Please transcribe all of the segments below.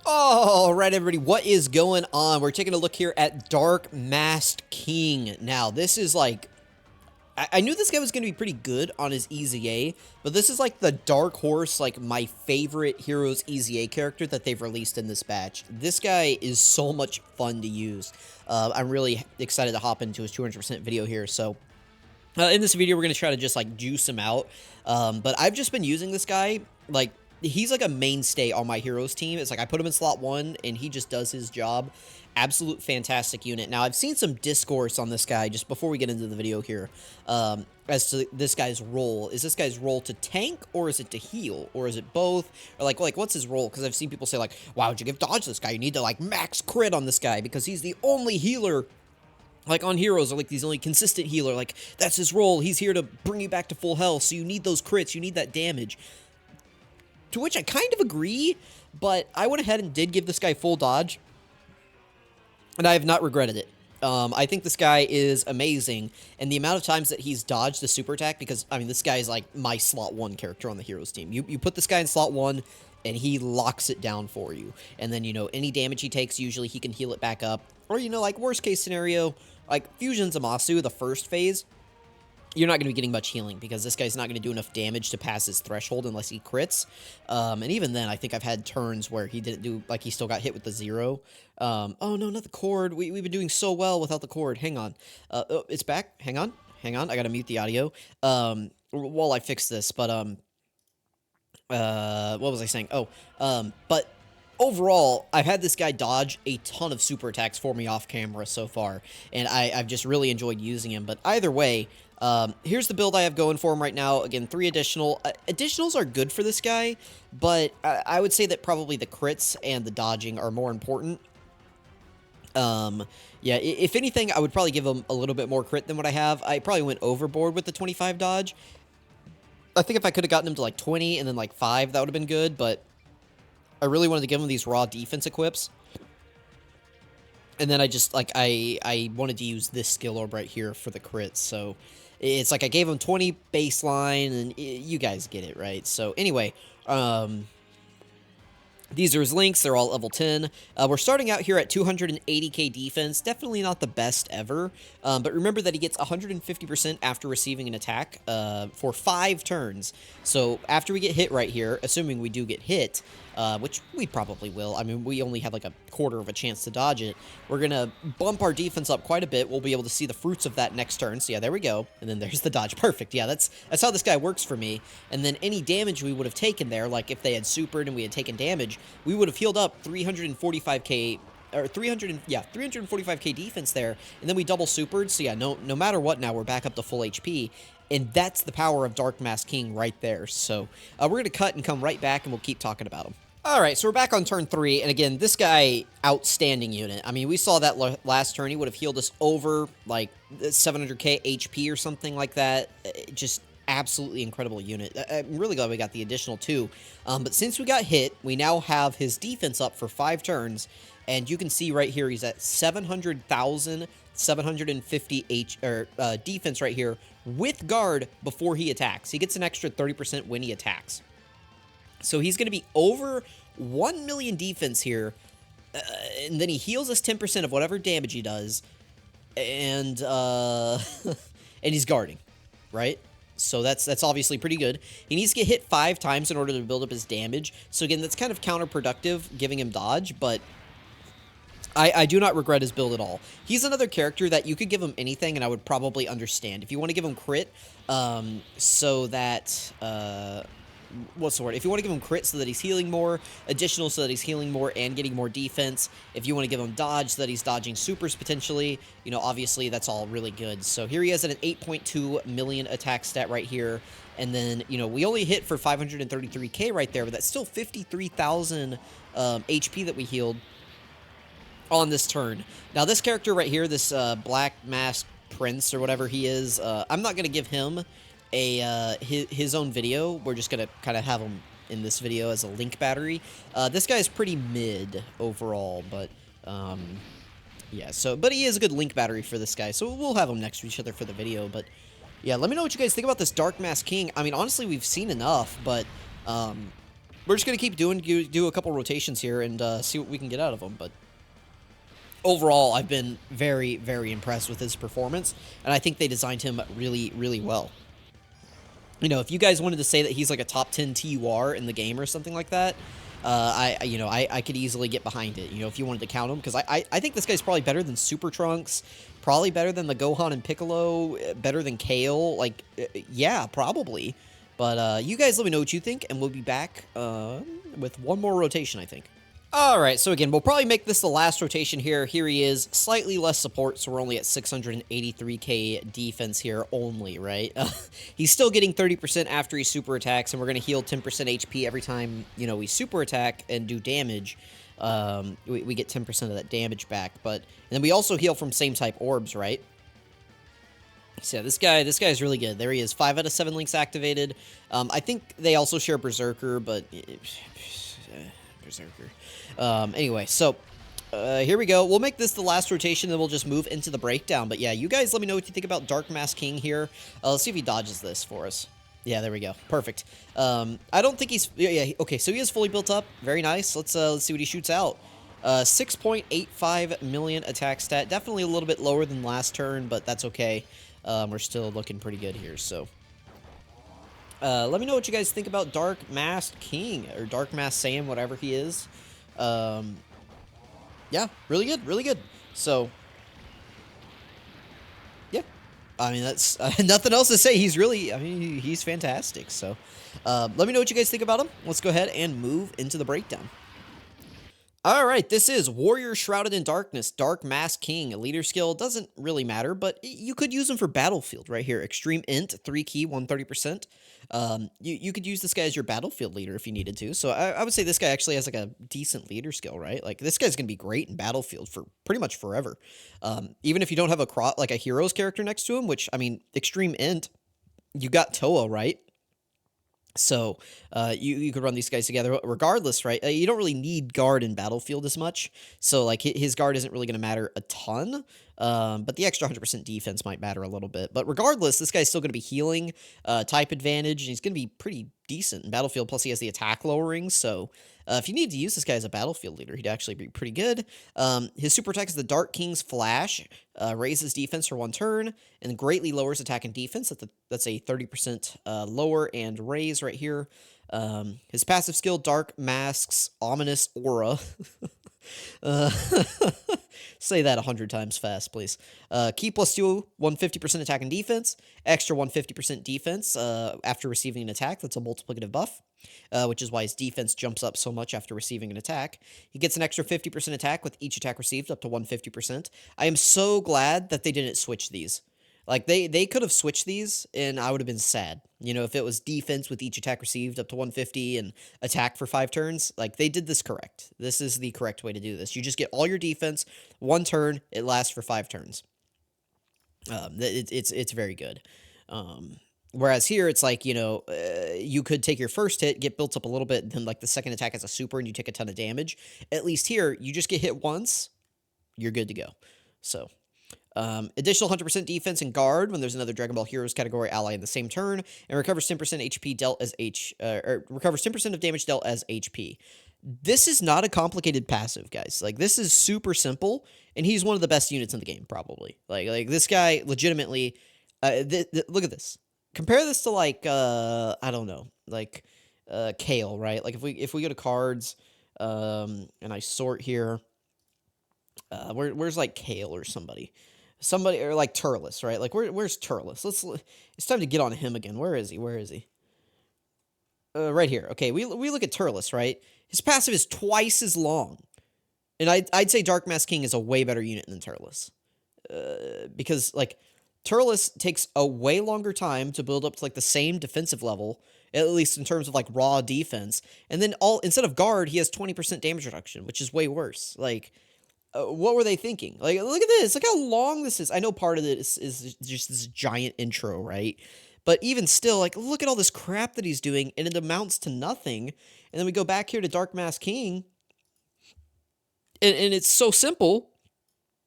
All right, everybody, what is going on? We're taking a look here at Dark Masked King. Now, this is like, I knew this guy was going to be pretty good on his EZA, but this is like the dark horse, like my favorite Heroes EZA character that they've released in this batch. This guy is so much fun to use. I'm really excited to hop into his 200% video here. So, in this video, we're going to try to just like juice him out. But I've just been using this guy, like, he's like a mainstay on my heroes team. It's like I put him in slot 1 and he just does his job. Absolute fantastic unit. Now, I've seen some discourse on this guy just before we get into the video here, as to this guy's role. Is this guy's role to tank, or is it to heal, or is it both? Or like what's his role? Because I've seen people say like, why would you give dodge this guy? You need to like max crit on this guy because he's the only healer like on Heroes, or like he's the only consistent healer. Like, that's his role. He's here to bring you back to full health, so you need those crits, you need that damage. To which I kind of agree, but I went ahead and did give this guy full dodge, and I have not regretted it. I think this guy is amazing, and the amount of times that he's dodged the super attack, because, I mean, this guy is like my slot 1 character on the Heroes team. You put this guy in slot 1, and he locks it down for you. And then, you know, any damage he takes, usually he can heal it back up. Or, you know, like, worst case scenario, like, Fusion Zamasu, the first phase, you're not going to be getting much healing because this guy's not going to do enough damage to pass his threshold unless he crits. And even then, I think I've had turns where he didn't do, like, he still got hit with the 0. Oh, no, not the cord. We've been doing so well without the cord. Hang on. Oh, it's back. Hang on. I got to mute the audio while I fix this. But, what was I saying? Oh, but overall, I've had this guy dodge a ton of super attacks for me off camera so far, and I've just really enjoyed using him. But either way, here's the build I have going for him right now. Again, 3 additional. Additionals are good for this guy, but I would say that probably the crits and the dodging are more important. Yeah, if anything, I would probably give him a little bit more crit than what I have. I probably went overboard with the 25 dodge. I think if I could have gotten him to like 20 and then like 5, that would have been good, but I really wanted to give him these raw defense equips. And then I just, like, I wanted to use this skill orb right here for the crits, so it's like I gave him 20 baseline, and you guys get it, right? So anyway, these are his links. They're all level 10. We're starting out here at 280k defense. Definitely not the best ever. But remember that he gets 150% after receiving an attack for 5 turns. So after we get hit right here, assuming we do get hit, which we probably will. I mean, we only have like a quarter of a chance to dodge it. We're going to bump our defense up quite a bit. We'll be able to see the fruits of that next turn. So yeah, there we go. And then there's the dodge. Perfect. Yeah, that's how this guy works for me. And then any damage we would have taken there, like if they had supered and we had taken damage, we would have healed up 345k or 345k defense there, and then we double supered. So yeah, no matter what, now we're back up to full HP. And that's the power of Dark Masked King right there. So we're going to cut and come right back, and we'll keep talking about him. Alright, so we're back on turn 3, and again, this guy, outstanding unit. I mean, we saw that last turn, he would have healed us over, like, 700k HP or something like that. Just absolutely incredible unit. I'm really glad we got the additional 2. But since we got hit, we now have his defense up for 5 turns, and you can see right here, he's at 700,750 defense right here with guard before he attacks. He gets an extra 30% when he attacks. So he's going to be over 1 million defense here, and then he heals us 10% of whatever damage he does, and and he's guarding, right? So that's obviously pretty good. He needs to get hit 5 times in order to build up his damage. So again, that's kind of counterproductive, giving him dodge, but I do not regret his build at all. He's another character that you could give him anything, and I would probably understand. If you want to give him crit, so that... what's the word? If you want to give him crit so that he's healing more, additional so that he's healing more and getting more defense, if you want to give him dodge so that he's dodging supers potentially, you know, obviously that's all really good. So here he has an 8.2 million attack stat right here, and then, you know, we only hit for 533k right there, but that's still 53,000 HP that we healed on this turn. Now this character right here, this Black Masked Prince or whatever he is, I'm not going to give him his own video. We're just gonna kind of have him in this video as a link battery. This guy is pretty mid overall, but yeah, so but he is a good link battery for this guy, so we'll have them next to each other for the video. But yeah, let me know what you guys think about this Dark Masked King. I mean, honestly, we've seen enough, but we're just going to keep do a couple rotations here and see what we can get out of him. But overall, I've been very, very impressed with his performance, and I think they designed him really, really well. You know, if you guys wanted to say that he's like a top 10 TUR in the game or something like that, I could easily get behind it, you know, if you wanted to count him, because I think this guy's probably better than Super Trunks, probably better than the Gohan and Piccolo, better than Kale, like, yeah, probably. But you guys let me know what you think, and we'll be back with one more rotation, I think. Alright, so again, we'll probably make this the last rotation here. Here he is, slightly less support, so we're only at 683k defense here only, right? He's still getting 30% after he super attacks, and we're going to heal 10% HP every time, you know, we super attack and do damage. We get 10% of that damage back, and then we also heal from same type orbs, right? So yeah, this guy is really good. There he is, 5 out of 7 links activated. I think they also share Berserker, but... Berserker. Anyway, so here we go. We'll make this the last rotation, then we'll just move into the breakdown. But yeah, you guys let me know what you think about Dark Mask King here. Let's see if he dodges this for us. Yeah, there we go. Perfect. I don't think he's... Yeah, okay, so he is fully built up. Very nice. Let's see what he shoots out. 6.85 million attack stat. Definitely a little bit lower than last turn, but that's okay. We're still looking pretty good here, so... let me know what you guys think about Dark Masked King, or Dark Masked Sam, whatever he is. Yeah, really good, really good. So, yeah, I mean, that's nothing else to say. He's really, I mean, he's fantastic. So, let me know what you guys think about him. Let's go ahead and move into the breakdown. All right, this is Warrior Shrouded in Darkness, Dark Mask King. A leader skill doesn't really matter, but you could use him for Battlefield right here. Extreme Int, 3 key, 130%. You could use this guy as your Battlefield leader if you needed to. So I would say this guy actually has like a decent leader skill, right? Like this guy's going to be great in Battlefield for pretty much forever. Even if you don't have a hero's character next to him, which, I mean, Extreme Int, you got Toa, right? So, you could run these guys together regardless, right? You don't really need guard in Battlefield as much. So, like, his guard isn't really going to matter a ton. But the extra 100% defense might matter a little bit. But regardless, this guy's still going to be healing, type advantage, and he's going to be pretty decent in Battlefield. Plus, he has the attack lowering. So, if you need to use this guy as a Battlefield leader, he'd actually be pretty good. His super attack is the Dark King's Flash, raises defense for 1 turn, and greatly lowers attack and defense. That's a 30% lower and raise right here. His passive skill, Dark Mask's Ominous Aura. Say that 100 times fast, please. Key +2, 150% attack and defense. Extra 150% defense after receiving an attack. That's a multiplicative buff, which is why his defense jumps up so much after receiving an attack. He gets an extra 50% attack with each attack received, up to 150%. I am so glad that they didn't switch these. Like, they could have switched these, and I would have been sad. You know, if it was defense with each attack received up to 150 and attack for 5 turns, like, they did this correct. This is the correct way to do this. You just get all your defense, 1 turn, it lasts for 5 turns. It's very good. Whereas here, it's like, you know, you could take your first hit, get built up a little bit, then, like, the second attack has a super, and you take a ton of damage. At least here, you just get hit once, you're good to go. So... additional 100% defense and guard when there's another Dragon Ball Heroes category ally in the same turn, and recovers 10% HP dealt as recovers 10% of damage dealt as HP. This is not a complicated passive, guys. Like, this is super simple, and he's one of the best units in the game, probably. Like this guy, legitimately, look at this. Compare this to, like, I don't know, like, Kale, right? Like, if we go to cards, and I sort here, where's, like, Kale or somebody, or like Turles, right? Like, where's Turles? It's time to get on him again. Where is he? Right here. Okay, we look at Turles, right? His passive is twice as long, and I'd say Dark Mask King is a way better unit than Turles, because, like, Turles takes a way longer time to build up to, like, the same defensive level, at least in terms of, like, raw defense, and then instead of guard, he has 20% damage reduction, which is way worse. Like, what were they thinking? Like, look at this. Look how long this is. I know part of this is just this giant intro, right? But even still, like, look at all this crap that he's doing, and it amounts to nothing. And then we go back here to Dark Mask King, and it's so simple,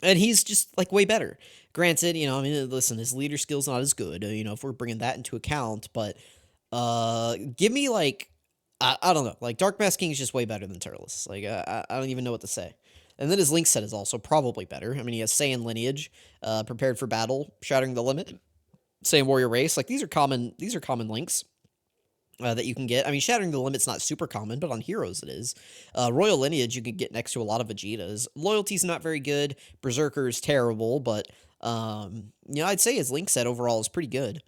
and he's just, like, way better. Granted, you know, I mean, listen, his leader skill's not as good, you know, if we're bringing that into account, but give me, like, I don't know. Like, Dark Mask King is just way better than Turles. Like, I don't even know what to say. And then his Link set is also probably better. I mean, he has Saiyan Lineage, Prepared for Battle, Shattering the Limit, Saiyan Warrior Race. Like, these are common links. That you can get. I mean, Shattering the Limit's not super common, but on Heroes it is. Royal Lineage you can get next to a lot of Vegetas. Loyalty's not very good. Berserker's terrible, but, you know, I'd say his Link set overall is pretty good.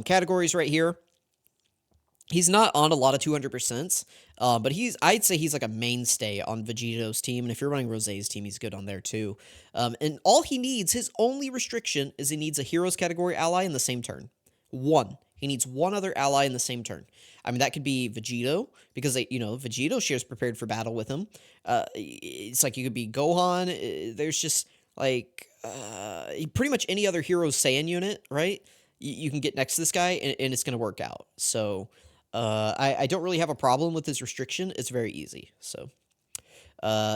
Categories right here. He's not on a lot of 200%, but I'd say he's like a mainstay on Vegito's team, and if you're running Rosé's team, he's good on there too. And all he needs, his only restriction, is he needs a Heroes category ally in the same turn. One. He needs one other ally in the same turn. I mean, that could be Vegito, because, you know, Vegito shares Prepared for Battle with him. It's like you could be Gohan. There's just, like, pretty much any other Heroes Saiyan unit, right? You can get next to this guy, and it's going to work out. So, I don't really have a problem with his restriction. It's very easy. So,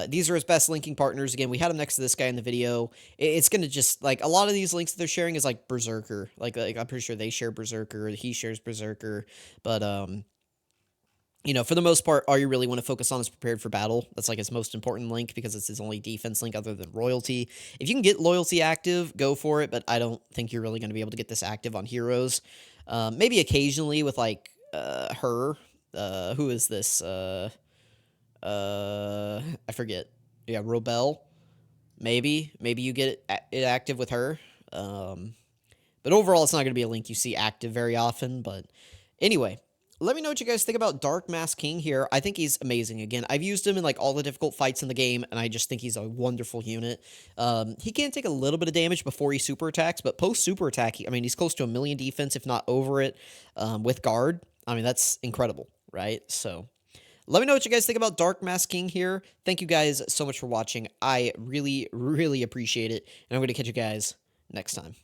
these are his best linking partners. Again, we had him next to this guy in the video. It's going to just, like, a lot of these links that they're sharing is, like, Berserker. Like I'm pretty sure they share Berserker. He shares Berserker. But, you know, for the most part, all you really want to focus on is Prepared for Battle. That's, like, his most important link because it's his only defense link other than Royalty. If you can get Loyalty active, go for it, but I don't think you're really going to be able to get this active on Heroes. Maybe occasionally with, like, her. Who is this? I forget. Yeah, Robel. Maybe you get it active with her. But overall, it's not going to be a link you see active very often. But anyway, let me know what you guys think about Dark Mask King here. I think he's amazing. Again, I've used him in, like, all the difficult fights in the game, and I just think he's a wonderful unit. He can take a little bit of damage before he super attacks, but post super attack, I mean, he's close to 1,000,000 defense, if not over it, with guard. I mean, that's incredible, right? So, let me know what you guys think about Dark Mask King here. Thank you guys so much for watching. I really, really appreciate it, and I'm going to catch you guys next time.